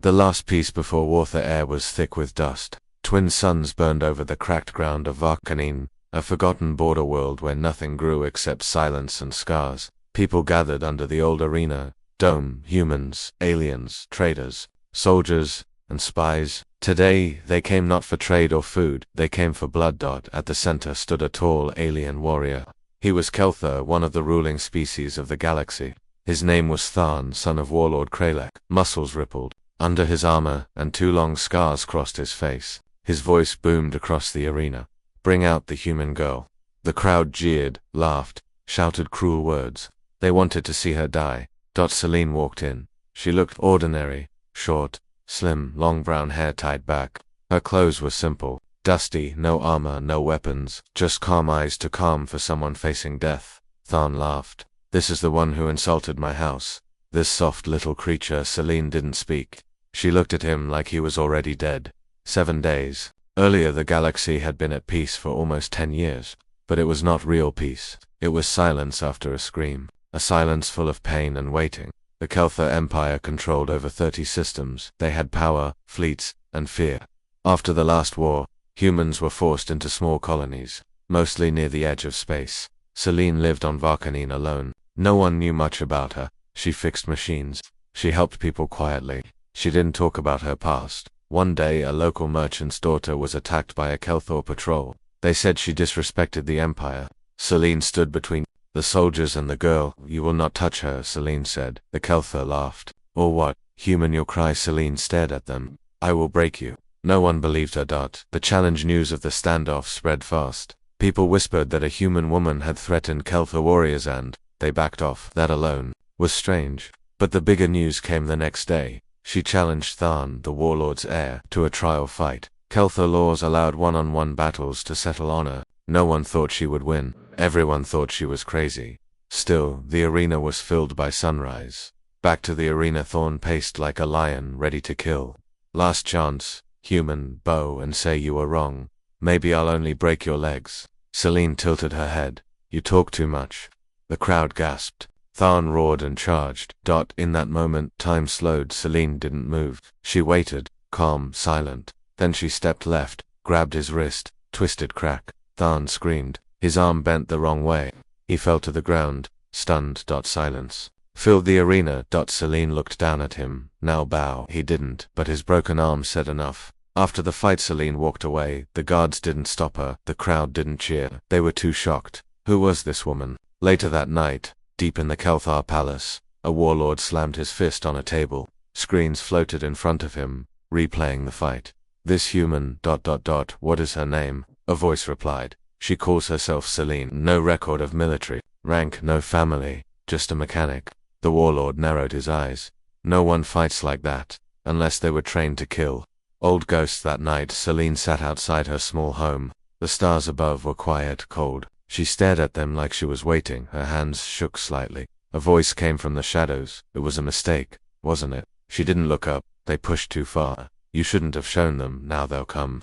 The last piece before war, the air was thick with dust. Twin suns burned over the cracked ground of Varkanine, a forgotten border world where nothing grew except silence and scars. People gathered under the old arena dome, humans, aliens, traders, soldiers, and spies. Today, they came not for trade or food, they came for blood. At the center stood a tall alien warrior. He was Kelthar, one of the ruling species of the galaxy. His name was Tharn, son of Warlord Kralek. Muscles rippled under his armor, and 2 long scars crossed his face. His voice boomed across the arena. "Bring out the human girl." The crowd jeered, laughed, shouted cruel words. They wanted to see her die. Celine walked in. She looked ordinary, short, slim, long brown hair tied back. Her clothes were simple, dusty, no armor, no weapons, just calm eyes, too calm for someone facing death. Tharn laughed. "This is the one who insulted my house." This soft little creature. Celine didn't speak. She looked at him like he was already dead. 7 days. Earlier the galaxy had been at peace for almost 10 years. But it was not real peace. It was silence after a scream. A silence full of pain and waiting. The Kelthar Empire controlled over 30 systems. They had power, fleets, and fear. After the last war, humans were forced into small colonies, mostly near the edge of space. Celine lived on Varkanine alone. No one knew much about her. She fixed machines. She helped people quietly. She didn't talk about her past. One day, a local merchant's daughter was attacked by a Kelthar patrol. They said she disrespected the Empire. Celine stood between the soldiers and the girl. "You will not touch her," Celine said. The Kelthar laughed. "Or what? Human, you'll cry." Celine stared at them. "I will break you." No one believed her. The challenge news of the standoff spread fast. People whispered that a human woman had threatened Kelthar warriors and they backed off. That alone was strange. But the bigger news came the next day. She challenged Tharn, the warlord's heir, to a trial fight. Kelthar laws allowed one-on-one battles to settle honor. No one thought she would win. Everyone thought she was crazy. Still, the arena was filled by sunrise. Back to the arena, Thorn paced like a lion, ready to kill. "Last chance, human, bow and say you were wrong. Maybe I'll only break your legs." Celine tilted her head. "You talk too much." The crowd gasped. Tharn roared and charged. In that moment, time slowed. Celine didn't move. She waited, calm, silent. Then she stepped left, grabbed his wrist, twisted crack. Tharn screamed. His arm bent the wrong way. He fell to the ground, stunned. Silence filled the arena. Celine looked down at him. "Now bow." He didn't, but his broken arm said enough. After the fight, Celine walked away. The guards didn't stop her. The crowd didn't cheer. They were too shocked. Who was this woman? Later that night, deep in the Kelthar palace, a warlord slammed his fist on a table. Screens floated in front of him, replaying the fight. "This human... What is her name?" A voice replied. "She calls herself Celine. No record of military rank, no family, just a mechanic." The warlord narrowed his eyes. "No one fights like that, unless they were trained to kill." Old ghost. That night, Celine sat outside her small home. The stars above were quiet, cold. She stared at them like she was waiting. Her hands shook slightly. A voice came from the shadows. "It was a mistake, wasn't it?" She didn't look up. "They pushed too far. You shouldn't have shown them. Now they'll come."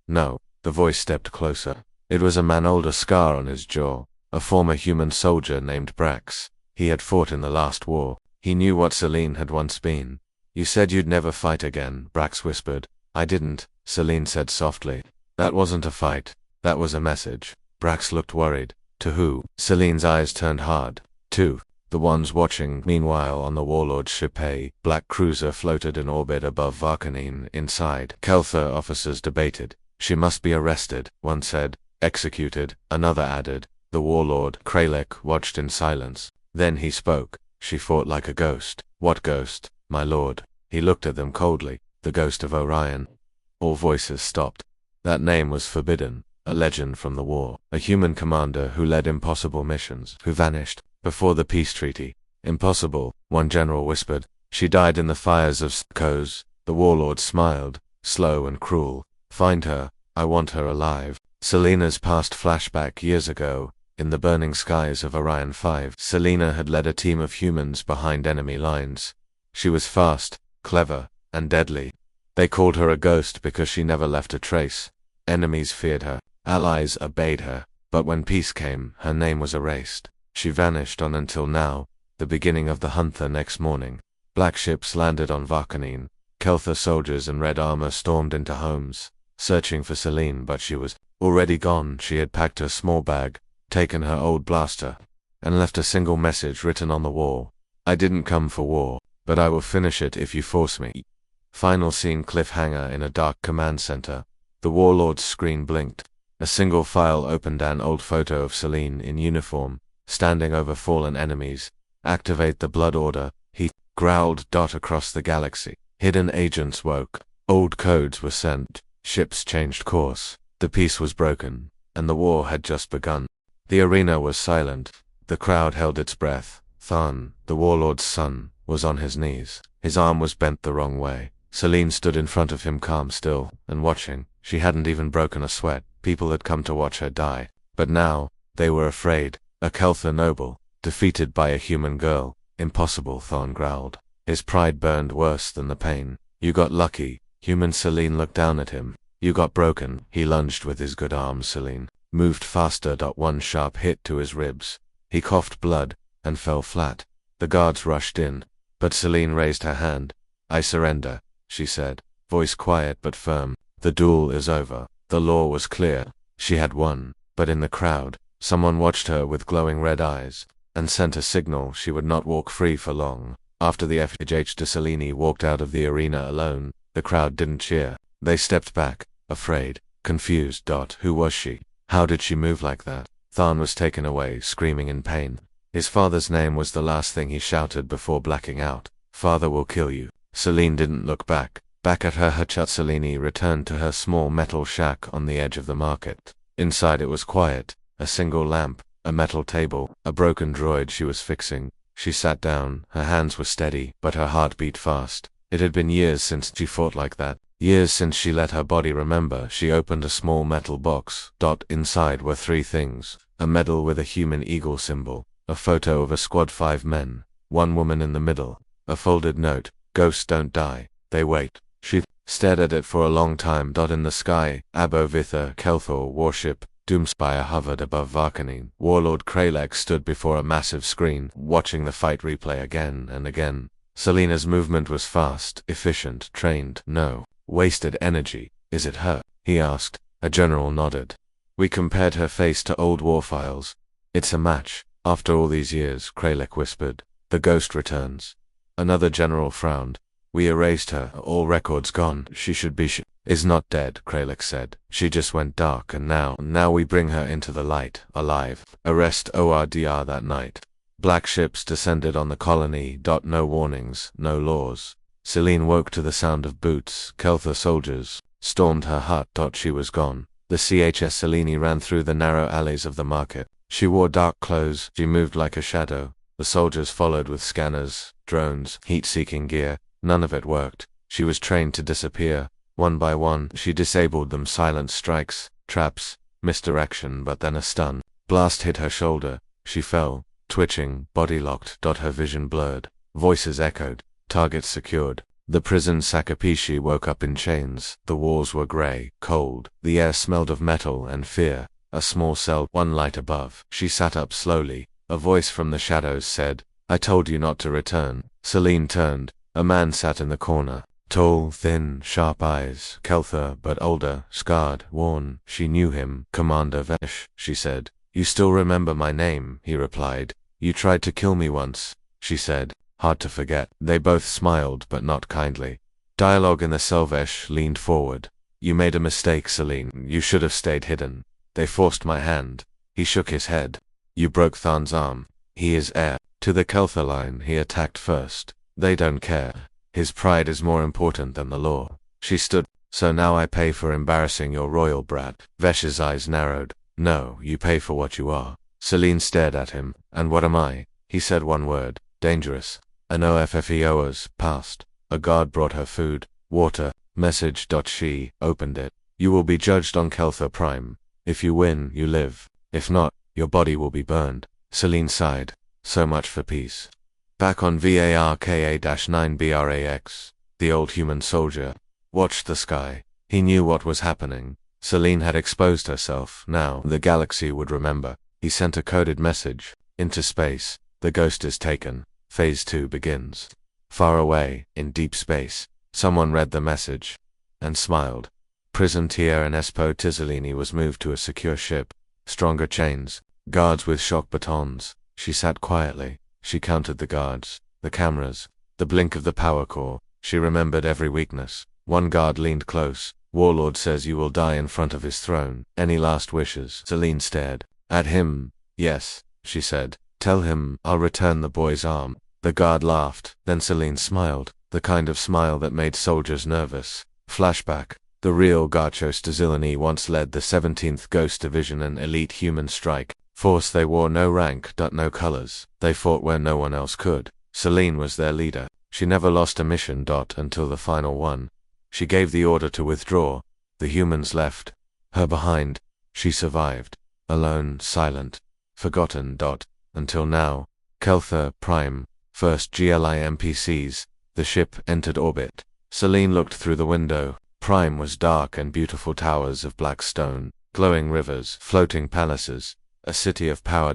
No." The voice stepped closer. It was a man, older, scar on his jaw. A former human soldier named Brax. He had fought in the last war. He knew what Celine had once been. "You said you'd never fight again," Brax whispered. "I didn't," Celine said softly. "That wasn't a fight. That was a message." Brax looked worried. "To who?" Celine's eyes turned hard. "To the ones watching." Meanwhile, on the warlord's ship, a black cruiser floated in orbit above Varkanine. Inside, Kelthar officers debated. "She must be arrested," one said. "Executed," another added. The warlord, Kralek, watched in silence. Then he spoke. "She fought like a ghost." "What ghost, my lord?" He looked at them coldly. "The ghost of Orion." All voices stopped. That name was forbidden. A legend from the war. A human commander who led impossible missions, who vanished before the peace treaty. "Impossible," one general whispered. "She died in the fires of Skos." The warlord smiled, slow and cruel. "Find her. I want her alive." Selena's past flashback years ago. In the burning skies of Orion 5, Selena had led a team of humans behind enemy lines. She was fast, clever, and deadly. They called her a ghost because she never left a trace. Enemies feared her. Allies obeyed her. But when peace came, her name was erased. She vanished on until now, the beginning of the hunt. The next morning, black ships landed on Varkanine. Kelthar soldiers in red armor stormed into homes, searching for Celine, but she was already gone. She had packed her small bag, taken her old blaster, and left a single message written on the wall. I didn't come for war, but I will finish it if you force me. Final scene cliffhanger in a dark command center. The warlord's screen blinked. A single file opened, an old photo of Celine in uniform, standing over fallen enemies. Activate the blood order, he growled. Across the galaxy, hidden agents woke. Old codes were sent. Ships changed course. The peace was broken, and the war had just begun. The arena was silent. The crowd held its breath. Tharn, the warlord's son, was on his knees. His arm was bent the wrong way. Celine stood in front of him, calm, still, and watching. She hadn't even broken a sweat. People had come to watch her die. But now, they were afraid. A Kelthar noble, defeated by a human girl. Impossible, Tharn growled. His pride burned worse than the pain. You got lucky. Human Celine looked down at him. You got broken. He lunged with his good arm. Celine moved faster. One sharp hit to his ribs. He coughed blood, and fell flat. The guards rushed in, but Celine raised her hand. I surrender, she said, voice quiet but firm. The duel is over. The law was clear. She had won. But in the crowd, someone watched her with glowing red eyes, and sent a signal she would not walk free for long. After the HFY de Celine walked out of the arena alone, the crowd didn't cheer. They stepped back, afraid, confused. Who was she? How did she move like that? Tharn was taken away, screaming in pain. His father's name was the last thing he shouted before blacking out. Father will kill you. Celine didn't look back. Back at her hut, Celine returned to her small metal shack on the edge of the market. Inside it was quiet. A single lamp, a metal table, a broken droid she was fixing. She sat down. Her hands were steady, but her heart beat fast. It had been years since she fought like that. Years since she let her body remember. She opened a small metal box. Inside were three things. A medal with a human eagle symbol. A photo of a squad 5 men. One woman in the middle. A folded note. Ghosts don't die. They wait. She stared at it for a long time. In the sky, Abo Vitha Kelthar warship, Doomspire hovered above Varkanine. Warlord Kralek stood before a massive screen, watching the fight replay again and again. Selena's movement was fast, efficient, trained. No. Wasted energy. Is it her? He asked. A general nodded. We compared her face to old war files. It's a match. After all these years, Kralek whispered. The ghost returns. Another general frowned. We erased her, all records gone. She should be is not dead, Kralek said. She just went dark, and now we bring her into the light, alive. Arrest ORDR that night. Black ships descended on the colony. No warnings, no laws. Celine woke to the sound of boots. Kelthar soldiers stormed her hut. She was gone. The CHS Celine ran through the narrow alleys of the market. She wore dark clothes. She moved like a shadow. The soldiers followed with scanners, drones, heat-seeking gear. None of it worked. She was trained to disappear. One by one, she disabled them. Silent strikes, traps, misdirection, but then a stun blast hit her shoulder. She fell, twitching, body locked. Her vision blurred. Voices echoed. Targets secured. The prison Sakapishi woke up in chains. The walls were gray, cold. The air smelled of metal and fear. A small cell, one light above. She sat up slowly. A voice from the shadows said, I told you not to return. Celine turned. A man sat in the corner. Tall, thin, sharp eyes. Kelthar, but older, scarred, worn. She knew him. Commander Vesh, she said. You still remember my name, he replied. You tried to kill me once, she said. Hard to forget. They both smiled, but not kindly. Dialogue in the cell. Vesh leaned forward. You made a mistake, Celine. You should have stayed hidden. They forced my hand. He shook his head. You broke Tharn's arm. He is heir to the Kelthar line. He attacked first. They don't care. His pride is more important than the law. She stood. So now I pay for embarrassing your royal brat. Vesh's eyes narrowed. No, you pay for what you are. Celine stared at him. And what am I? He said one word. Dangerous. An OFFEOers passed. A guard brought her food, water, message. She opened it. You will be judged on Kelthar Prime. If you win, you live. If not, your body will be burned. Celine sighed. So much for peace. Back on VARKA-9BRAX, the old human soldier watched the sky. He knew what was happening. Celine had exposed herself. Now, the galaxy would remember. He sent a coded message. Into space. The ghost is taken. Phase 2 begins. Far away, in deep space, Someone read the message and smiled. Prison Tier and Espo Tizzolini was moved to a secure ship. Stronger chains, guards with shock batons. She sat quietly. She counted the guards, the cameras, the blink of the power core. She remembered every weakness. One guard leaned close. Warlord says you will die in front of his throne. Any last wishes? Celine stared at him. Yes, she said. Tell him I'll return the boy's arm. The guard laughed. Then Celine smiled, the kind of smile that made soldiers nervous. Flashback. The real Garcho Stazzilini once led the 17th Ghost Division, an elite human strike force. They wore no rank, no colors. They fought where no one else could. Celine was their leader. She never lost a mission, until the final one. She gave the order to withdraw. The humans left her behind. She survived. Alone, silent, forgotten, until now. Keltha Prime, first GLI NPCs. The ship entered orbit. Celine looked through the window. Prime was dark and beautiful towers of black stone, glowing rivers, floating palaces, a city of power.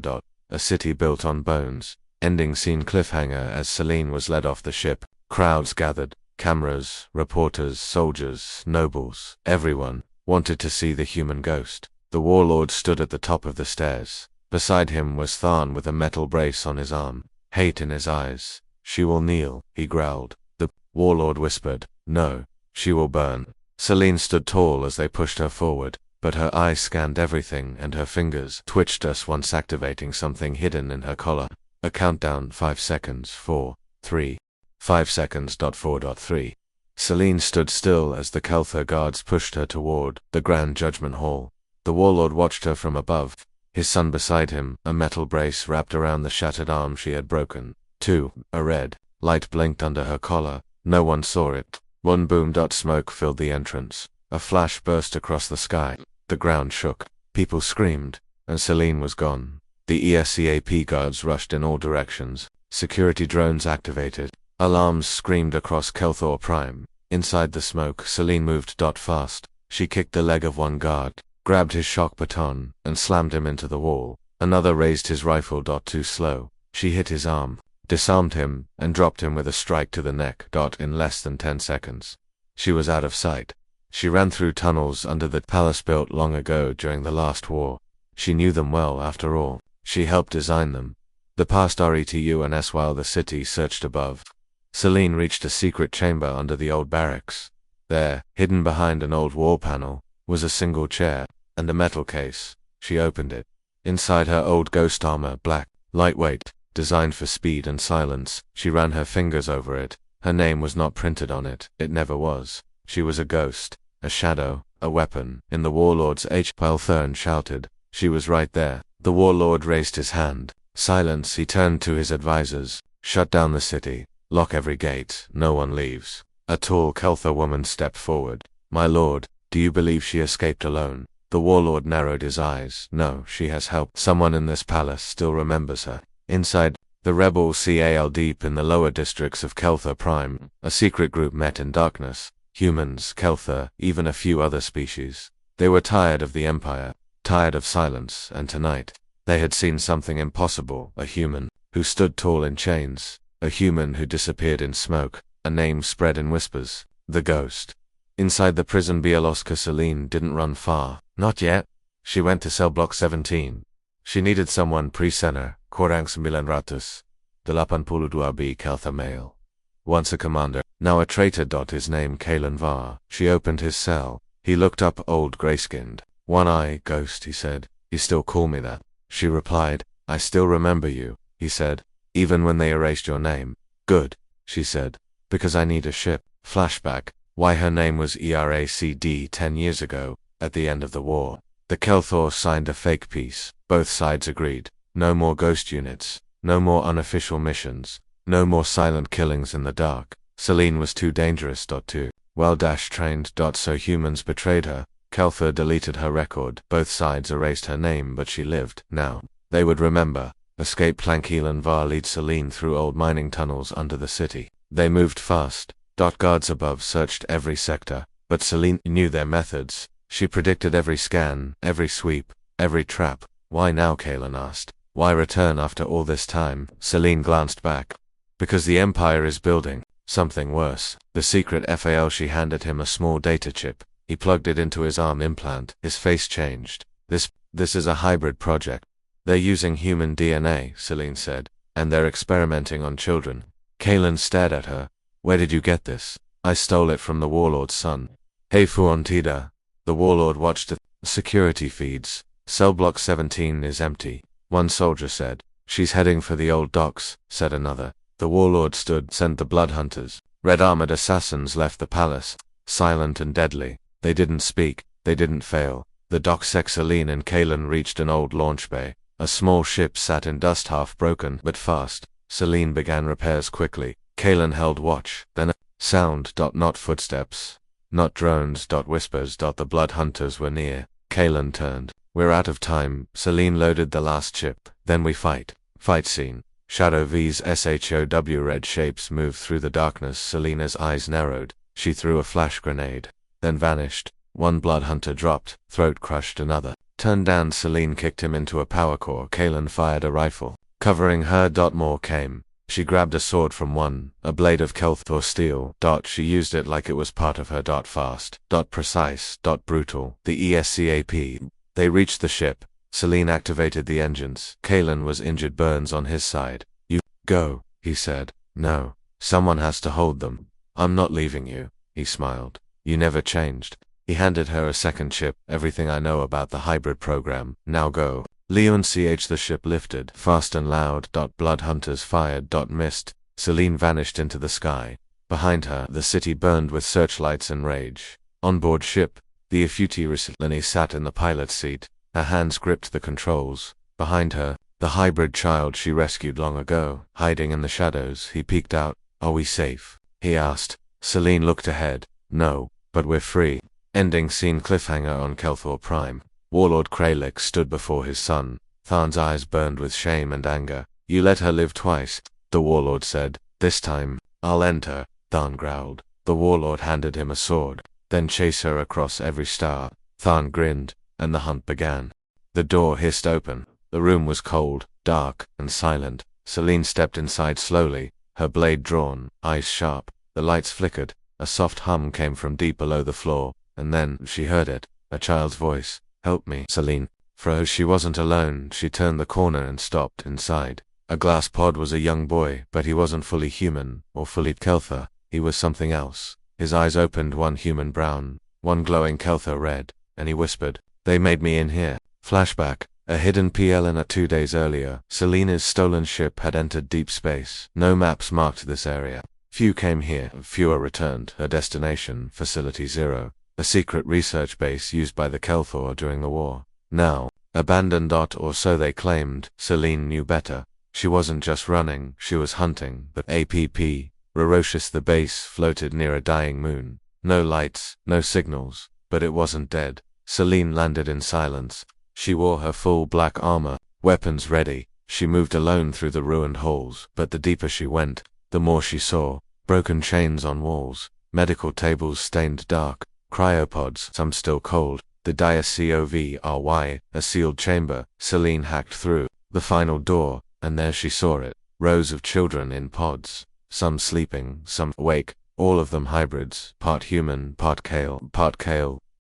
A city built on bones. Ending scene cliffhanger as Celine was led off the ship. Crowds gathered. Cameras, reporters, soldiers, nobles, everyone wanted to see the human ghost. The warlord stood at the top of the stairs. Beside him was Tharn with a metal brace on his arm, hate in his eyes. She will kneel, he growled. The warlord whispered, no, she will burn. Celine stood tall as they pushed her forward, but her eyes scanned everything and her fingers twitched us once activating something hidden in her collar. A countdown, 5 seconds, 4, 3, 5 seconds. 4.3. Celine stood still as the Keltha guards pushed her toward the Grand Judgment Hall. The warlord watched her from above, his son beside him, a metal brace wrapped around the shattered arm she had broken. 2. A red light blinked under her collar. No one saw it. One boom. Smoke filled the entrance. A flash burst across the sky. The ground shook. People screamed, and Celine was gone. The ESCAP guards rushed in all directions. Security drones activated. Alarms screamed across Kelthor Prime. Inside the smoke, Celine moved. Fast. She kicked the leg of one guard, grabbed his shock baton, and slammed him into the wall. Another raised his rifle. Too slow. She hit his arm, disarmed him, and dropped him with a strike to the neck. In less than 10 seconds. She was out of sight. She ran through tunnels under the palace built long ago during the last war. She knew them well, after all. She helped design them. The past RETU and S while the city searched above. Celine reached a secret chamber under the old barracks. There, hidden behind an old wall panel, was a single chair and a metal case. She opened it. Inside her old ghost armor, black, lightweight, designed for speed and silence. She ran her fingers over it. Her name was not printed on it. It never was. She was a ghost, a shadow, a weapon. In the warlord's HFY, Thurn shouted. She was right there. The warlord raised his hand. Silence. He turned to his advisors. Shut down the city. Lock every gate. No one leaves. A tall Keltha woman stepped forward. My lord, do you believe she escaped alone? The warlord narrowed his eyes. No, she has help. Someone in this palace still remembers her. Inside, the rebel CAL deep in the lower districts of Keltha Prime, a secret group met in darkness. Humans, Keltha, even a few other species. They were tired of the Empire, tired of silence, and tonight, they had seen something impossible. A human, who stood tall in chains. A human who disappeared in smoke. A name spread in whispers. The ghost. Inside the prison Bielorska, Celine didn't run far. Not yet. She went to cell block 17. She needed someone pre-center, Korang 900, 82B Keltha male. Once a commander, now a traitor. His name Kalen Var. She opened his cell. He looked up, old gray-skinned. One eye, ghost, he said. You still call me that? She replied. I still remember you, he said. Even when they erased your name. Good, she said. Because I need a ship. Flashback. Why her name was ERACD 10 years ago, at the end of the war. The Kelthor signed a fake peace. Both sides agreed. No more ghost units. No more unofficial missions. No more silent killings in the dark. Celine was too dangerous. Too well trained. So humans betrayed her. Kelthor deleted her record. Both sides erased her name, but she lived. Now, they would remember. Escape plan. Keelan Var lead Celine through old mining tunnels under the city. They moved fast. Guards above searched every sector, but Celine knew their methods. She predicted every scan, every sweep, every trap. Why now? Kalen asked. Why return after all this time? Celine glanced back. Because the Empire is building. Something worse. The secret FAL. She handed him a small data chip. He plugged it into his arm implant. His face changed. This is a hybrid project. They're using human DNA, Celine said, and they're experimenting on children. Kalen stared at her. Where did you get this? I stole it from the warlord's son. Hey Fuantida. The warlord watched the security feeds. Cell block 17 is empty, one soldier said. She's heading for the old docks, said another. The warlord stood, sent the blood hunters. Red armored assassins left the palace, silent and deadly. They didn't speak, they didn't fail. The docksec. Celine and Kalen reached an old launch bay. A small ship sat in dust, half broken but fast. Celine began repairs quickly. Kalen held watch. Then a sound. Not footsteps. Not drones. Whispers. The blood hunters were near. Kalen turned. We're out of time. Celine loaded the last chip. Then we fight. Fight scene. Shadow V's SHOW. Red shapes moved through the darkness. Selena's eyes narrowed. She threw a flash grenade. Then vanished. One blood hunter dropped. Throat crushed another. Turned down. Celine kicked him into a power core. Kalen fired a rifle. Covering her. More came. She grabbed a sword from one, a blade of Kelthor steel. She used it like it was part of her. Fast. Precise. Brutal. The ESCAP. They reached the ship. Celine activated the engines. Kalen was injured, burns on his side. You go, he said. No. Someone has to hold them. I'm not leaving you, he smiled. You never changed. He handed her a second chip. Everything I know about the hybrid program. Now go. Leon CH. The ship lifted, fast and loud. Blood hunters fired. Missed. Celine vanished into the sky. Behind her, the city burned with searchlights and rage. On board ship, the Afuti Lenny sat in the pilot's seat. Her hands gripped the controls. Behind her, the hybrid child she rescued long ago, hiding in the shadows. He peeked out. Are we safe? He asked. Celine looked ahead. No, but we're free. Ending scene. Cliffhanger on Kelthor Prime. Warlord Kralik stood before his son. Tharn's eyes burned with shame and anger. You let her live twice, the warlord said. This time, I'll end her, Tharn growled. The warlord handed him a sword. Then chase her across every star. Tharn grinned, and the hunt began. The door hissed open. The room was cold, dark, and silent. Celine stepped inside slowly, her blade drawn, eyes sharp. The lights flickered. A soft hum came from deep below the floor, and then she heard it, a child's voice. Help me, Celine. Froze. She wasn't alone. She turned the corner and stopped inside. A glass pod was a young boy, but he wasn't fully human, or fully Kelthor. He was something else. His eyes opened, one human brown, one glowing Kelthor red, and he whispered, They made me in here. Flashback. A hidden PLN. 2 days earlier, Selena's stolen ship had entered deep space. No maps marked this area. Few came here, fewer returned. Her destination, Facility Zero, a secret research base used by the Kelthor during the war. Now, abandoned. Or so they claimed. Celine knew better. She wasn't just running, she was hunting. The APP, Rorocious. The base floated near a dying moon. No lights, no signals, but it wasn't dead. Celine landed in silence. She wore her full black armor, weapons ready. She moved alone through the ruined halls, but the deeper she went, the more she saw. Broken chains on walls, medical tables stained dark, cryopods, some still cold, the dire COVRY, a sealed chamber. Celine hacked through the final door, and there she saw it. Rows of children in pods, some sleeping, some awake, all of them hybrids, part human, part kale.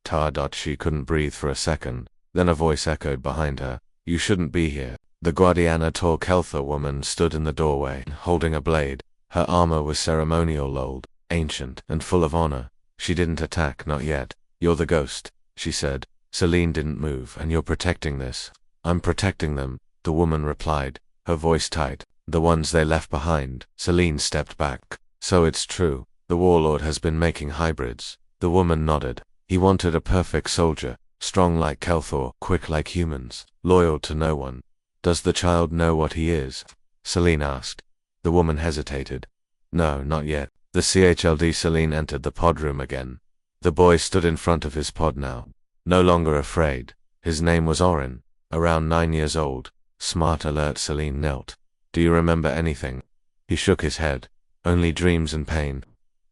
Tar. She couldn't breathe for a second. Then a voice echoed behind her. You shouldn't be here. The Guardiana, tall Kelthor woman, stood in the doorway, holding a blade. Her armor was ceremonial, old, ancient, and full of honor. She didn't attack, not yet. You're the ghost, she said. Celine didn't move. And you're protecting this. I'm protecting them, the woman replied, her voice tight. The ones they left behind. Celine stepped back. So it's true. The warlord has been making hybrids. The woman nodded. He wanted a perfect soldier. Strong like Kelthor, quick like humans, loyal to no one. Does the child know what he is? Celine asked. The woman hesitated. No, not yet. The CHLD. Celine entered the pod room again. The boy stood in front of his pod now, no longer afraid. His name was Orin, around 9 years old. Smart, alert. Celine knelt. Do you remember anything? He shook his head. Only dreams and pain.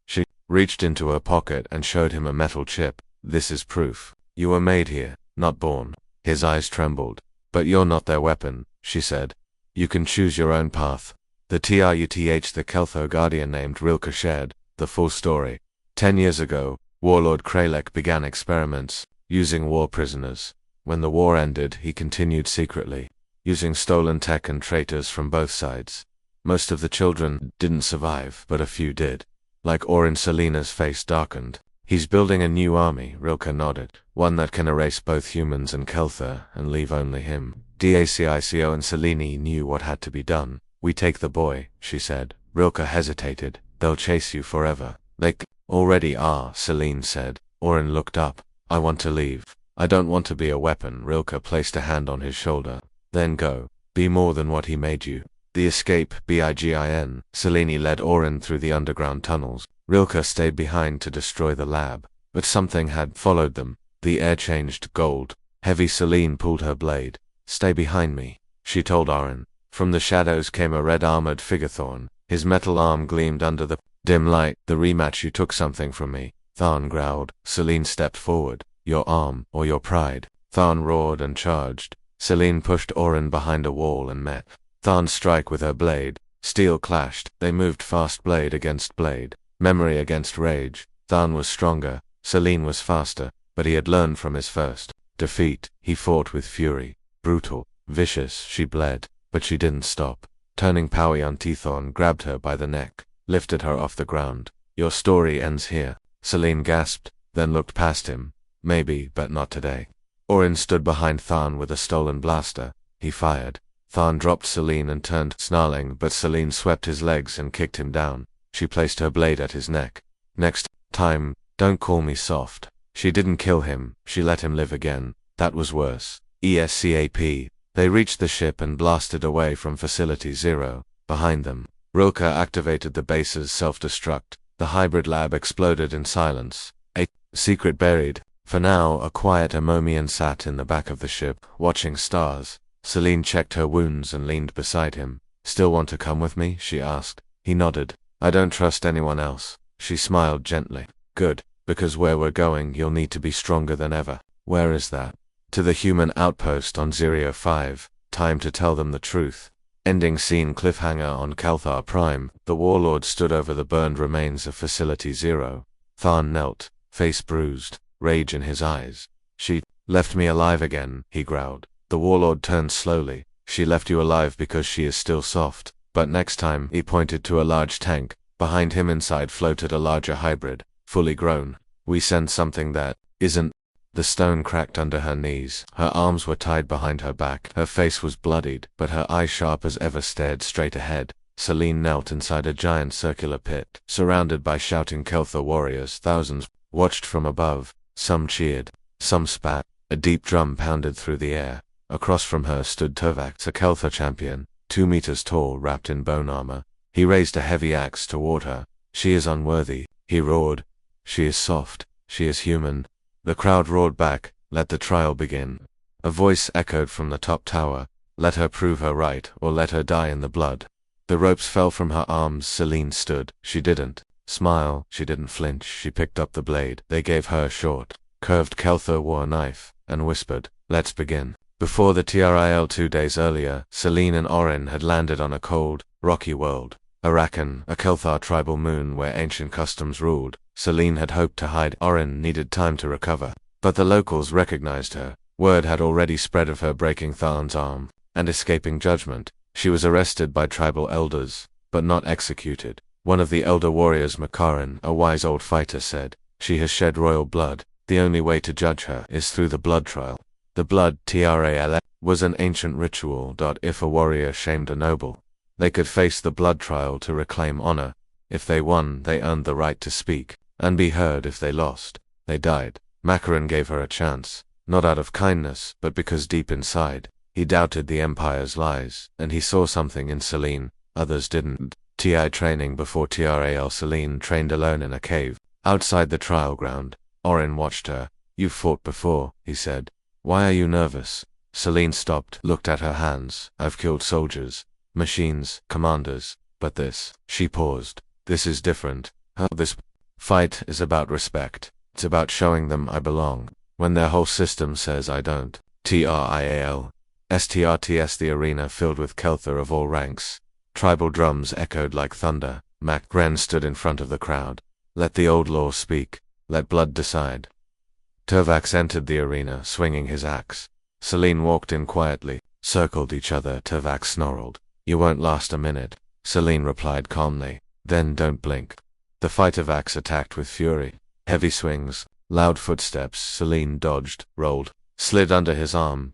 She reached into her pocket and showed him a metal chip. This is proof. You were made here, not born. His eyes trembled. But you're not their weapon, she said. You can choose your own path. The Keltho Guardian named Rilke shared the full story. 10 years ago, Warlord Kralek began experiments, using war prisoners. When the war ended, he continued secretly, using stolen tech and traitors from both sides. Most of the children didn't survive, but a few did. Like Orin, Selena's face darkened. He's building a new army, Rilke nodded. One that can erase both humans and Kelther, and leave only him. Dacico and Selene knew what had to be done. We take the boy, she said. Rilke hesitated. They'll chase you forever. They already are, Selene said. Orin looked up. I want to leave. I don't want to be a weapon. Rilke placed a hand on his shoulder. Then go. Be more than what he made you. The escape, BIGIN. Selene led Orin through the underground tunnels. Rilke stayed behind to destroy the lab. But something had followed them. The air changed gold. Heavy. Selene pulled her blade. Stay behind me, she told Orin. From the shadows came a red-armored figure. Thorn. His metal arm gleamed under the dim light. The rematch. You took something from me, Tharn growled. Selene stepped forward. Your arm, or your pride. Tharn roared and charged. Selene pushed Orin behind a wall and met Tharn's strike with her blade. Steel clashed. They moved fast, blade against blade. Memory against rage. Tharn was stronger. Selene was faster. But he had learned from his first defeat. He fought with fury. Brutal. Vicious. She bled. But she didn't stop. Turning Powie on Thorn grabbed her by the neck. Lifted her off the ground. Your story ends here. Selene gasped. Then looked past him. Maybe, but not today. Orin stood behind Tharn with a stolen blaster. He fired. Tharn dropped Selene and turned, snarling, but Selene swept his legs and kicked him down. She placed her blade at his neck. Next time, don't call me soft. She didn't kill him, she let him live again. That was worse. ESCAP. They reached the ship and blasted away from Facility Zero. Behind them, Rilke activated the base's self-destruct. The hybrid lab exploded in silence. A secret buried. For now, a quiet Amomian sat in the back of the ship, watching stars. Selene checked her wounds and leaned beside him. Still want to come with me? She asked. He nodded. I don't trust anyone else. She smiled gently. Good, because where we're going, you'll need to be stronger than ever. Where is that? To the human outpost on Zero 5. Time to tell them the truth. Ending scene. Cliffhanger on Calthar Prime. The warlord stood over the burned remains of Facility Zero. Tharn knelt, face bruised, rage in his eyes. She left me alive again, he growled. The warlord turned slowly. She left you alive because she is still soft. But next time, he pointed to a large tank. Behind him inside floated a larger hybrid, fully grown. We sent something that isn't. The stone cracked under her knees. Her arms were tied behind her back. Her face was bloodied, but her eyes sharp as ever stared straight ahead. Selene knelt inside a giant circular pit, surrounded by shouting Kelther warriors. Thousands watched from above. Some cheered, some spat. A deep drum pounded through the air. Across from her stood Tovak, a Kelther champion, 2 meters tall, wrapped in bone armor. He raised a heavy axe toward her. She is unworthy, he roared. She is soft. She is human. The crowd roared back. Let the trial begin. A voice echoed from the top tower. Let her prove her right, or let her die in the blood. The ropes fell from her arms. Selene stood. She didn't smile. She didn't flinch. She picked up the blade. They gave her a short, curved Kelther war knife, and whispered, let's begin. Before the TRIL 2 days earlier, Selene and Orin had landed on a cold, rocky world. Arakan, a Kelthar tribal moon where ancient customs ruled. Selene had hoped to hide. Orin needed time to recover. But the locals recognized her. Word had already spread of her breaking Tharn's arm and escaping judgment. She was arrested by tribal elders, but not executed. One of the elder warriors, Makarin, a wise old fighter, said, she has shed royal blood. The only way to judge her is through the blood trial. The blood TRAL was an ancient ritual. If a warrior shamed a noble, they could face the blood trial to reclaim honor. If they won, they earned the right to speak and be heard. If they lost, they died. Makarin gave her a chance, not out of kindness, but because deep inside, he doubted the Empire's lies, and he saw something in Selene others didn't. TI training before TRAL. Selene trained alone in a cave, outside the trial ground. Orin watched her. You've fought before, he said. Why are you nervous? Selene stopped, looked at her hands. I've killed soldiers, machines, commanders, but this. She paused. This is different. This fight is about respect. It's about showing them I belong, when their whole system says I don't. TRIAL. STRTS. The arena filled with Kelther of all ranks. Tribal drums echoed like thunder. Ren stood in front of the crowd. Let the old law speak. Let blood decide. Turvax entered the arena, swinging his axe. Selene walked in quietly, circled each other. Turvax snarled. You won't last a minute. Selene replied calmly. Then don't blink. The Fightervax attacked with fury. Heavy swings, loud footsteps. Selene dodged, rolled, slid under his arm.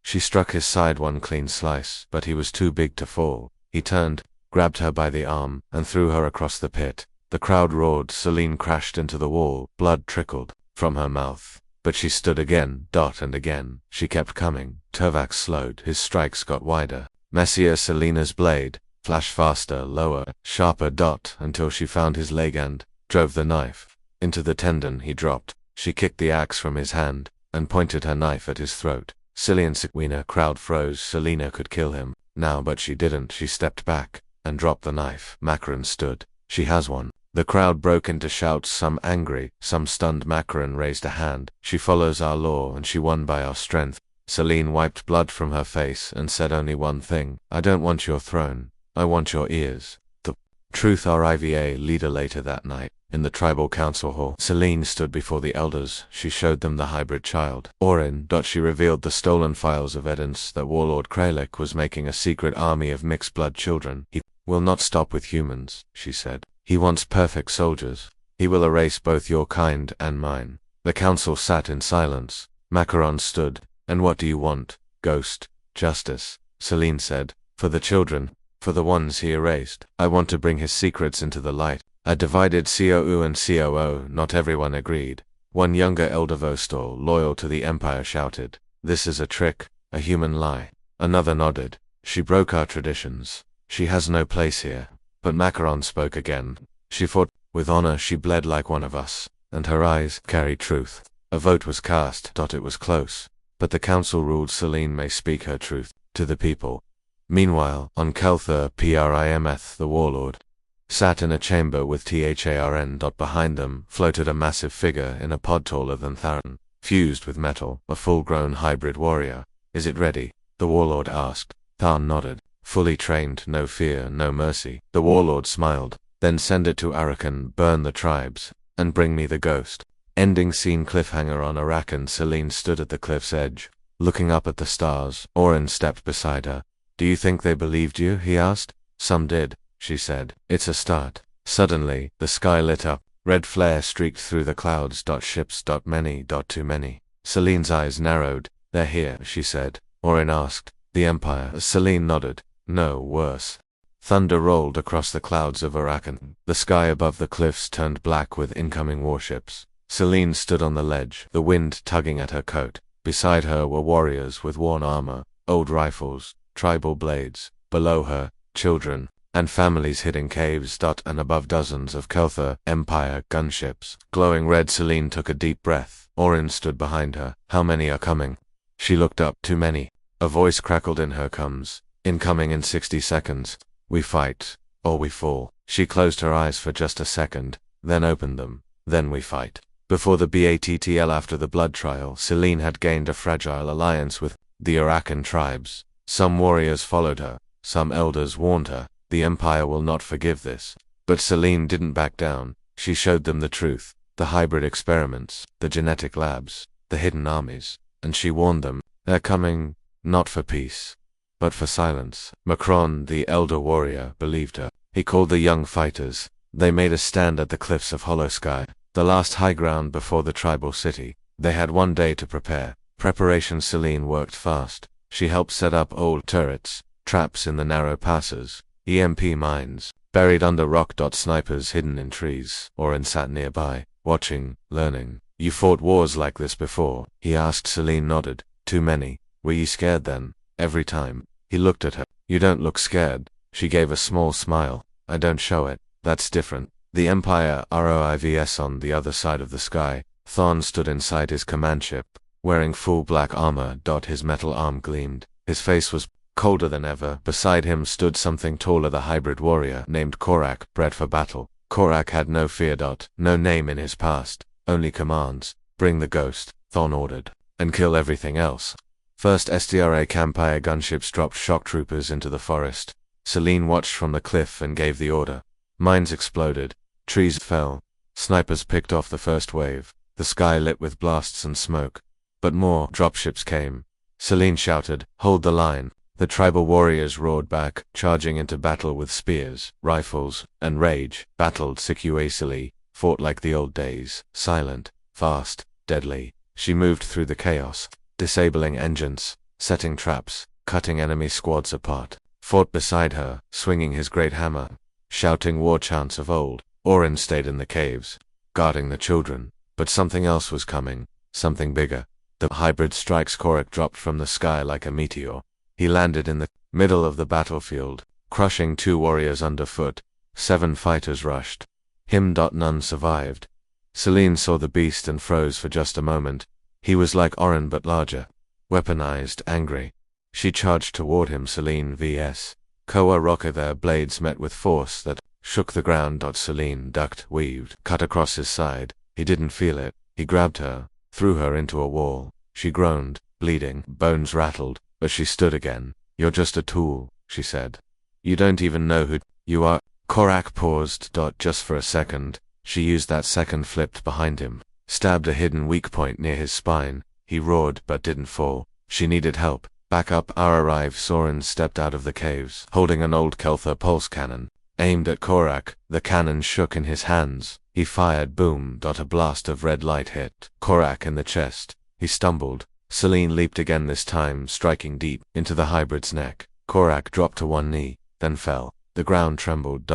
She struck his side one clean slice, but he was too big to fall. He turned, grabbed her by the arm, and threw her across the pit. The crowd roared. Selene crashed into the wall. Blood trickled from her mouth. But she stood again. And again. She kept coming. Turvax slowed. His strikes got wider. Messier Selena's blade flashed faster, lower, sharper. Until she found his leg and drove the knife into the tendon. He dropped. She kicked the axe from his hand and pointed her knife at his throat. Cillian Sequina. Crowd froze. Selena could kill him now, but she didn't. She stepped back and dropped the knife. Macaron stood. She has one. The crowd broke into shouts, some angry, some stunned. Macaron raised a hand. She follows our law and she won by our strength. Selene wiped blood from her face and said only one thing. I don't want your throne. I want your ears. The Truth RIVA leader. Later that night, in the tribal council hall, Selene stood before the elders. She showed them the hybrid child, Orin. She revealed the stolen files of evidence that Warlord Kralik was making a secret army of mixed-blood children. He will not stop with humans, she said. He wants perfect soldiers. He will erase both your kind and mine. The council sat in silence. Macaron stood. And what do you want, Ghost? Justice, Selene said. For the children. For the ones he erased. I want to bring his secrets into the light. A divided COU and COO. Not everyone agreed. One younger elder Vostok, loyal to the Empire, shouted, "This is a trick, a human lie." Another nodded. "She broke our traditions. She has no place here." But Macaron spoke again. "She fought with honor. She bled like one of us, and her eyes carried truth." A vote was cast. It was close, but the council ruled Selene may speak her truth to the people. Meanwhile, on Kelthur, Primeth, the warlord sat in a chamber with Tharn. Behind them floated a massive figure in a pod taller than Tharn, fused with metal, a full-grown hybrid warrior. "Is it ready?" the warlord asked. Tharn nodded. "Fully trained, no fear, no mercy." The warlord smiled. "Then send it to Arakan, burn the tribes, and bring me the ghost." Ending scene. Cliffhanger on Arakan. Selene stood at the cliff's edge, looking up at the stars. Orin stepped beside her. "Do you think they believed you?" he asked. "Some did," she said. "It's a start." Suddenly, the sky lit up. Red flare streaked through the clouds. Ships. Many. Too many. Selene's eyes narrowed. "They're here," she said. Orin asked, "The Empire?" Selene nodded. "No, worse." Thunder rolled across the clouds of Arakan. The sky above the cliffs turned black with incoming warships. Selene stood on the ledge, the wind tugging at her coat. Beside her were warriors with worn armor, old rifles, tribal blades. Below her, children and families hid in caves. And above, dozens of Kelthur Empire gunships. Glowing red. Selene took a deep breath. Orin stood behind her. "How many are coming?" She looked up. "Too many." A voice crackled in her. "Comes. Incoming in 60 seconds. We fight, or we fall." She closed her eyes for just a second, then opened them. "Then we fight." Before the BATTL. After the blood trial, Selene had gained a fragile alliance with the Arakan tribes. Some warriors followed her. Some elders warned her. The Empire will not forgive this. But Selene didn't back down. She showed them the truth. The hybrid experiments, the genetic labs, the hidden armies. And she warned them. They're coming, not for peace, but for silence. Macron, the elder warrior, believed her. He called the young fighters. They made a stand at the cliffs of Hollow Sky, the last high ground before the tribal city. They had one day to prepare. Preparation. Selene worked fast. She helped set up old turrets, traps in the narrow passes, EMP mines, buried under rock. Snipers hidden in trees. Orin sat nearby, watching, learning. "You fought wars like this before?" he asked. Selene nodded. "Too many." "Were you scared then?" "Every time." He looked at her. "You don't look scared." She gave a small smile. "I don't show it. That's different." The Empire ROIVS. On the other side of the sky, Thorn stood inside his command ship, wearing full black armor. His metal arm gleamed. His face was colder than ever. Beside him stood something taller, the hybrid warrior named Korak, bred for battle. Korak had no fear. No name in his past, only commands. "Bring the ghost," Thorn ordered, "and kill everything else." First SDRA Campire gunships dropped shock troopers into the forest. Celine watched from the cliff and gave the order. Mines exploded. Trees fell. Snipers picked off the first wave. The sky lit with blasts and smoke. But more dropships came. Celine shouted, "Hold the line." The tribal warriors roared back, charging into battle with spears, rifles, and rage, battled sequentially, fought like the old days, silent, fast, deadly. She moved through the chaos, disabling engines, setting traps, cutting enemy squads apart. Fought beside her, swinging his great hammer, shouting war chants of old. Orin stayed in the caves, guarding the children. But something else was coming, something bigger. The hybrid strikes Korak dropped from the sky like a meteor. He landed in the middle of the battlefield, crushing 2 warriors underfoot. 7 fighters rushed. None survived. Celine saw the beast and froze for just a moment. He was like Orin but larger, weaponized, angry. She charged toward him. Celine vs. Koa Rocker. Their blades met with force that shook the ground. Celine ducked, weaved, cut across his side. He didn't feel it. He grabbed her, threw her into a wall. She groaned, bleeding, bones rattled, but she stood again. "You're just a tool," she said. "You don't even know who you are." Korak paused. Just for a second. She used that second, flipped behind him, stabbed a hidden weak point near his spine. He roared but didn't fall. She needed help. Back up. Our arrive. Soren stepped out of the caves, holding an old Kelther pulse cannon, aimed at Korak. The cannon shook in his hands. He fired. Boom. A blast of red light hit Korak in the chest. He stumbled. Celine leaped again, this time striking deep into the hybrid's neck. Korak dropped to one knee, then fell. The ground trembled.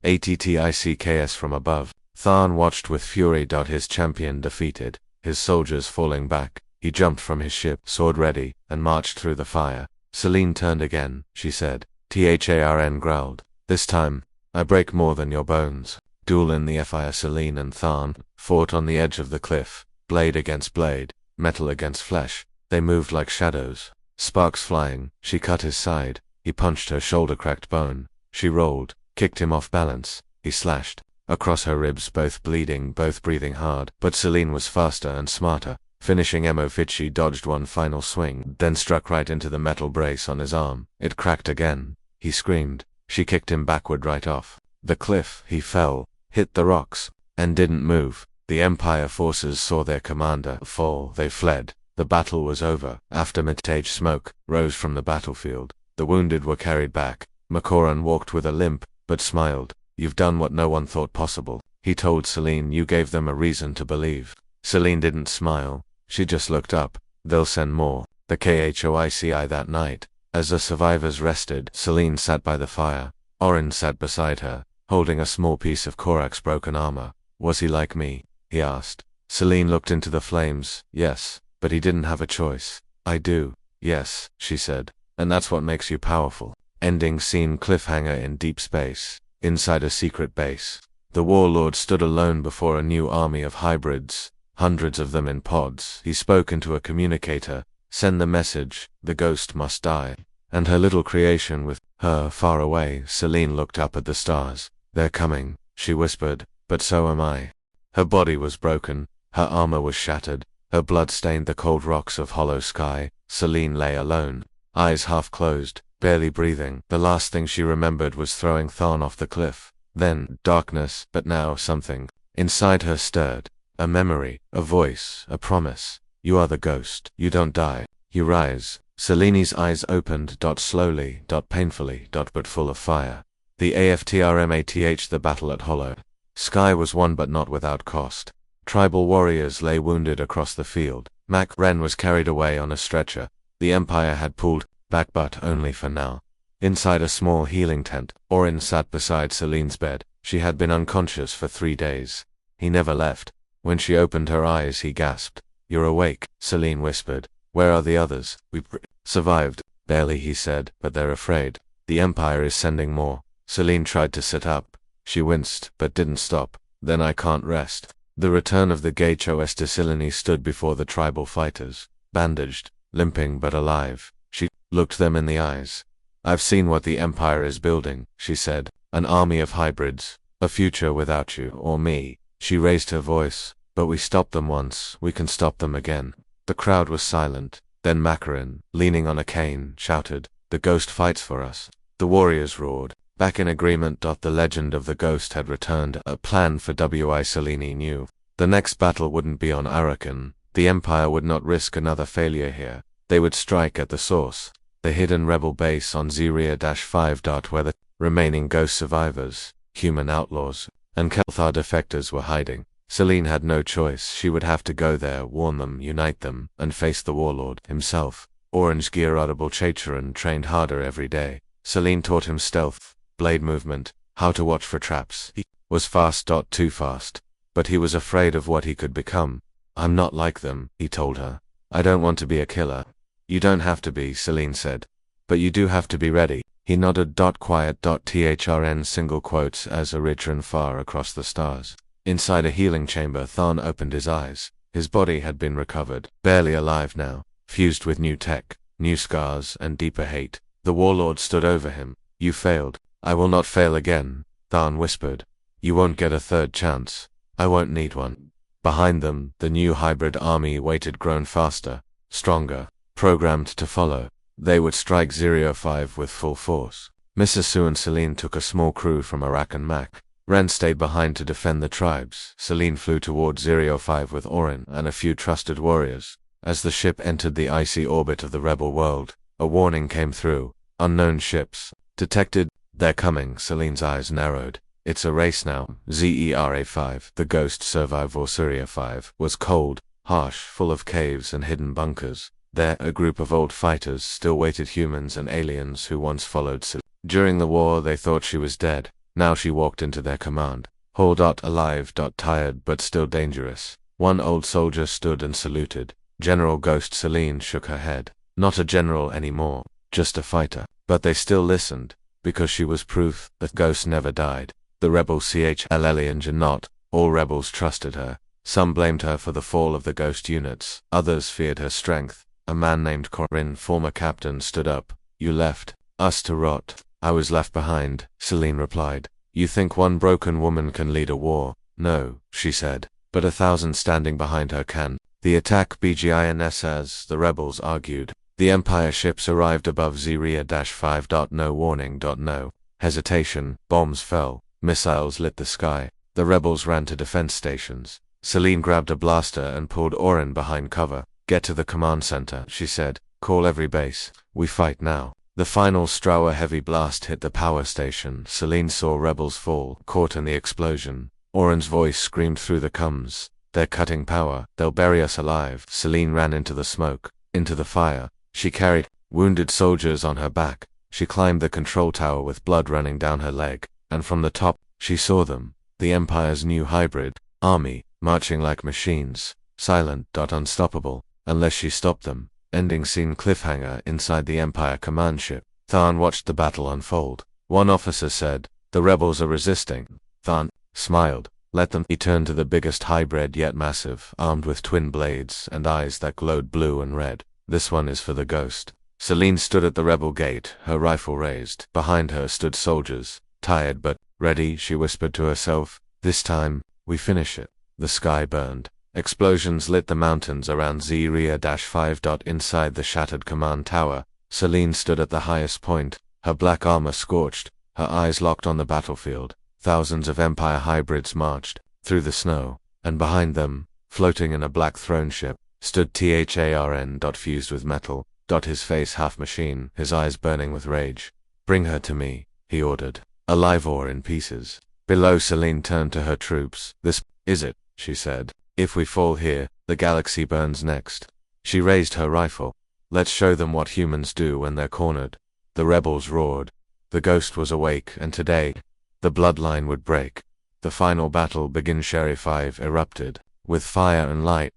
Atticks from above. Tharn watched with fury. His champion defeated, his soldiers falling back. He jumped from his ship, sword ready, and marched through the fire. Celine turned again, she said. Tharn growled. "This time, I break more than your bones." Duel in the fire. Celine and Tharn fought on the edge of the cliff, blade against blade, metal against flesh. They moved like shadows, sparks flying. She cut his side. He punched her shoulder, cracked bone. She rolled, kicked him off balance. He slashed across her ribs, both bleeding, both breathing hard. But Celine was faster and smarter. Finishing fit, she dodged one final swing, then struck right into the metal brace on his arm. It cracked again. He screamed. She kicked him backward right off the cliff. He fell, hit the rocks, and didn't move. The Empire forces saw their commander fall. They fled. The battle was over. Aftermath smoke rose from the battlefield. The wounded were carried back. Makoran walked with a limp, but smiled. "You've done what no one thought possible," he told Celine. "You gave them a reason to believe." Celine didn't smile. She just looked up. "They'll send more." The HFY that night. As the survivors rested, Celine sat by the fire. Orin sat beside her, holding a small piece of Korak's broken armor. "Was he like me?" he asked. Celine looked into the flames. "Yes, but he didn't have a choice." "I do." "Yes," she said. "And that's what makes you powerful." Ending scene. Cliffhanger in deep space, inside a secret base. The warlord stood alone before a new army of hybrids, hundreds of them in pods. He spoke into a communicator. "Send the message, the ghost must die." And her little creation with her far away. Celine looked up at the stars. "They're coming," she whispered, "but so am I." Her body was broken, her armor was shattered, her blood stained the cold rocks of hollow sky. Celine lay alone, eyes half closed, barely breathing. The last thing she remembered was throwing Tharn off the cliff. Then, darkness, but now something inside her stirred. A memory, a voice, a promise. "You are the ghost. You don't die. You rise." Celine's eyes opened. Slowly, painfully, but full of fire. The AFTRMATH. The battle at Hollow Sky was won, but not without cost. Tribal warriors lay wounded across the field. Mac Ren was carried away on a stretcher. The Empire had pulled back, but only for now. Inside a small healing tent, Orin sat beside Celine's bed. She had been unconscious for 3 days. He never left. When she opened her eyes, he gasped. "You're awake," Celine whispered. "Where are the others?" "We survived." "Barely," he said, "but they're afraid. The Empire is sending more." Celine tried to sit up. She winced, but didn't stop. "Then I can't rest." The return of the HOS. Celine stood before the tribal fighters, bandaged, limping but alive. She looked them in the eyes. "I've seen what the Empire is building," she said. "An army of hybrids. A future without you or me." She raised her voice. "But we stopped them once. We can stop them again." The crowd was silent. Then Macarin, leaning on a cane, shouted, "The ghost fights for us." The warriors roared, back in agreement. The legend of the ghost had returned. A plan for W.I. Cellini knew. The next battle wouldn't be on Arakan. The Empire would not risk another failure here. They would strike at the source, the hidden rebel base on Zeria-5. Where the remaining ghost survivors, human outlaws, and Kelthar defectors were hiding. Celine had no choice. She would have to go there, warn them, unite them, and face the warlord himself. Orange Gear Audible Chacharan trained harder every day. Celine taught him stealth, blade movement, how to watch for traps. He was fast. Too fast. But he was afraid of what he could become. I'm not like them, he told her. I don't want to be a killer. You don't have to be, Celine said. But you do have to be ready. He nodded. Quiet. Thrn single quotes as Eritrean far across the stars. Inside a healing chamber, Tharn opened his eyes. His body had been recovered, barely alive now, fused with new tech, new scars, and deeper hate. The warlord stood over him. You failed. I will not fail again, Tharn whispered. You won't get a third chance. I won't need one. Behind them, the new hybrid army waited, grown faster, stronger, programmed to follow. They would strike Zeria-5 with full force. Mrs. Sue and Celine took a small crew from Iraq and Mac. Ren stayed behind to defend the tribes. Celine flew toward Zeria-5 with Orin and a few trusted warriors. As the ship entered the icy orbit of the rebel world, a warning came through. Unknown ships. Detected. They're coming. Celine's eyes narrowed. It's a race now. Zera-5, the ghost survivor Zeria-5, was cold, harsh, full of caves and hidden bunkers. There, a group of old fighters still waited, humans and aliens who once followed Celine. During the war, they thought she was dead. Now she walked into their command. Whole. Alive. Tired, but still dangerous. One old soldier stood and saluted. General Ghost. Celine shook her head. Not a general anymore, just a fighter. But they still listened, because she was proof that Ghost never died. The rebel CHLL not all rebels trusted her. Some blamed her for the fall of the Ghost units. Others feared her strength. A man named Corinne, former captain, stood up. You left us to rot. I was left behind, Celine replied. You think one broken woman can lead a war? No, she said. But 1,000 standing behind her can. The attack begins as the rebels argued. The Empire ships arrived above Zeria-5. No warning. No hesitation. Bombs fell. Missiles lit the sky. The rebels ran to defense stations. Celine grabbed a blaster and pulled Orin behind cover. Get to the command center, she said. Call every base. We fight now. The final Strauer heavy blast hit the power station. Celine saw rebels fall, caught in the explosion. Orin's voice screamed through the comms. They're cutting power. They'll bury us alive. Celine ran into the smoke, into the fire. She carried wounded soldiers on her back. She climbed the control tower with blood running down her leg. And from the top, she saw them, the Empire's new hybrid army, marching like machines, silent. Unstoppable, unless she stopped them. Ending scene. Cliffhanger inside the Empire command ship. Tharn watched the battle unfold. One officer said, the rebels are resisting. Tharn smiled. Let them. He turned to the biggest hybrid yet massive, armed with twin blades and eyes that glowed blue and red. This one is for the ghost. Celine stood at the rebel gate, her rifle raised. Behind her stood soldiers. Tired but ready, she whispered to herself. This time, we finish it. The sky burned. Explosions lit the mountains around Zeria-5. Inside the shattered command tower, Celine stood at the highest point, her black armor scorched, her eyes locked on the battlefield. Thousands of Empire hybrids marched through the snow, and behind them, floating in a black throne ship, stood Tharn. Fused with metal. His face half machine, his eyes burning with rage. Bring her to me, he ordered. Alive or in pieces. Below, Celine turned to her troops. This is it, she said. If we fall here, the galaxy burns next. She raised her rifle. Let's show them what humans do when they're cornered. The rebels roared. The ghost was awake, and today, the bloodline would break. The final battle begin. Zeria-5 erupted, with fire and light.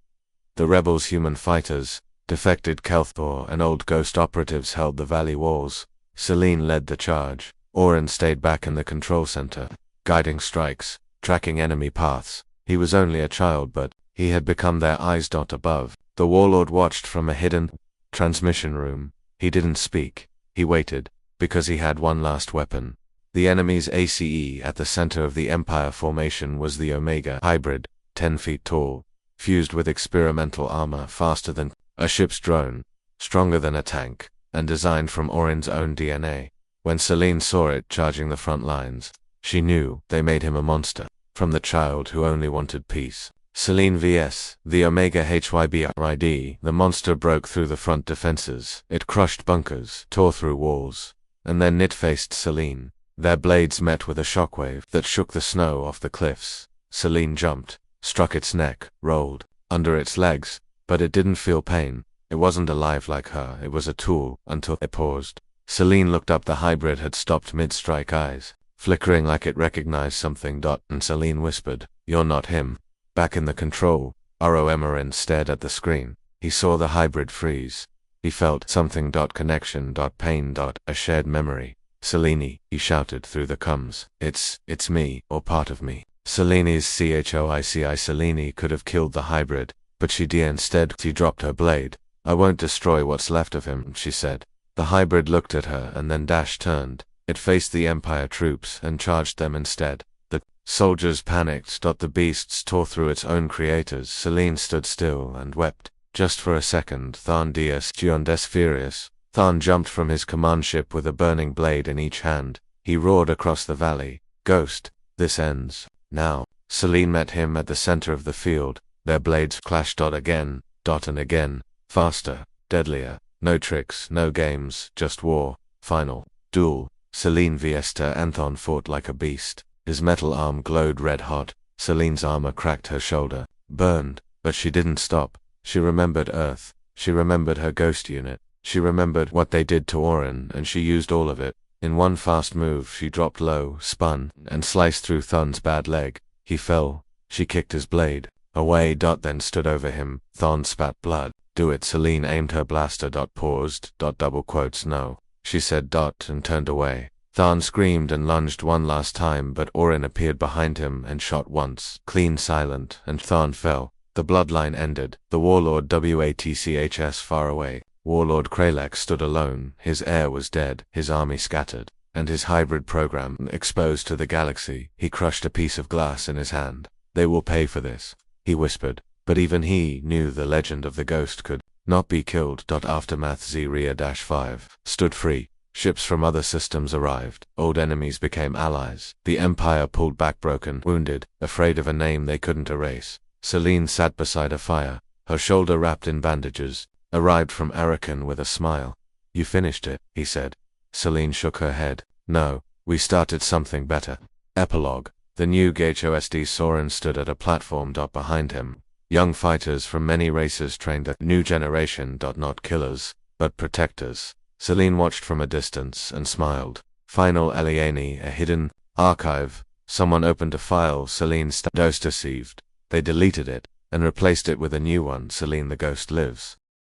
The rebels' human fighters, defected Kelthor and old ghost operatives held the valley walls. Celine led the charge. Orin stayed back in the control center, guiding strikes, tracking enemy paths. He was only a child, but he had become their eyes. Above, the warlord watched from a hidden transmission room. He didn't speak. He waited, because he had one last weapon. The enemy's ACE at the center of the Empire formation was the Omega hybrid, 10 feet tall, fused with experimental armor, faster than a ship's drone, stronger than a tank, and designed from Orin's own DNA. When Celine saw it charging the front lines, she knew they made him a monster. From the child who only wanted peace. Celine vs. the Omega HYBRID. The monster broke through the front defenses. It crushed bunkers, tore through walls, and then it faced Celine. Their blades met with a shockwave that shook the snow off the cliffs. Celine jumped, struck its neck, rolled under its legs, but it didn't feel pain. It wasn't alive like her, it was a tool, until it paused. Celine looked up. The hybrid had stopped mid-strike, eyes flickering like it recognized something. And Celine whispered, "You're not him." Back in the control, Oroemarin stared at the screen. He saw the hybrid freeze. He felt something. Connection. Pain. A shared memory. "Celine," he shouted through the comms. It's me, or part of me." Celine's CHOICI. Celine could have killed the hybrid, but she did instead. She dropped her blade. "I won't destroy what's left of him," she said. The hybrid looked at her and then turned. It faced the Empire troops and charged them instead. The soldiers panicked. The beasts tore through its own creators. Celine stood still and wept. Just for a second. Tharn Dias Giondes Furious. Tharn jumped from his command ship with a burning blade in each hand. He roared across the valley. "Ghost, this ends now." Celine met him at the center of the field. Their blades clashed. Again. And again. Faster. Deadlier. No tricks, no games, just war. Final. Duel. Celine vs. Anthon fought like a beast. His metal arm glowed red hot. Celine's armor cracked. Her shoulder burned, but she didn't stop. She remembered Earth. She remembered her ghost unit. She remembered what they did to Orin, and she used all of it. In one fast move, she dropped low, spun, and sliced through Thorn's bad leg. He fell. She kicked his blade away. Then stood over him. Thorn spat blood. "Do it." Celine aimed her blaster. Paused. Double quotes. "No," she said. And turned away. Tharn screamed and lunged one last time, but Orin appeared behind him and shot once. Clean silent, and Tharn fell. The bloodline ended. The warlord WATCHS far away. Warlord Kralek stood alone. His heir was dead, his army scattered, and his hybrid program exposed to the galaxy. He crushed a piece of glass in his hand. "They will pay for this," he whispered. But even he knew the legend of the ghost could not be killed. Aftermath. Zria-5 stood free. Ships from other systems arrived. Old enemies became allies. The Empire pulled back, broken, wounded, afraid of a name they couldn't erase. Celine sat beside a fire, her shoulder wrapped in bandages. Arrived from Arakan with a smile. "You finished it," he said. Celine shook her head. "No, we started something better." Epilogue. The new GHOSD Soren stood at a platform. Behind him, young fighters from many races trained a new generation. Not killers, but protectors. Celine watched from a distance and smiled. Final. Eliane. A hidden archive. Someone opened a file. Celine deceived. They deleted it and replaced it with a new one. Celine, the ghost lives.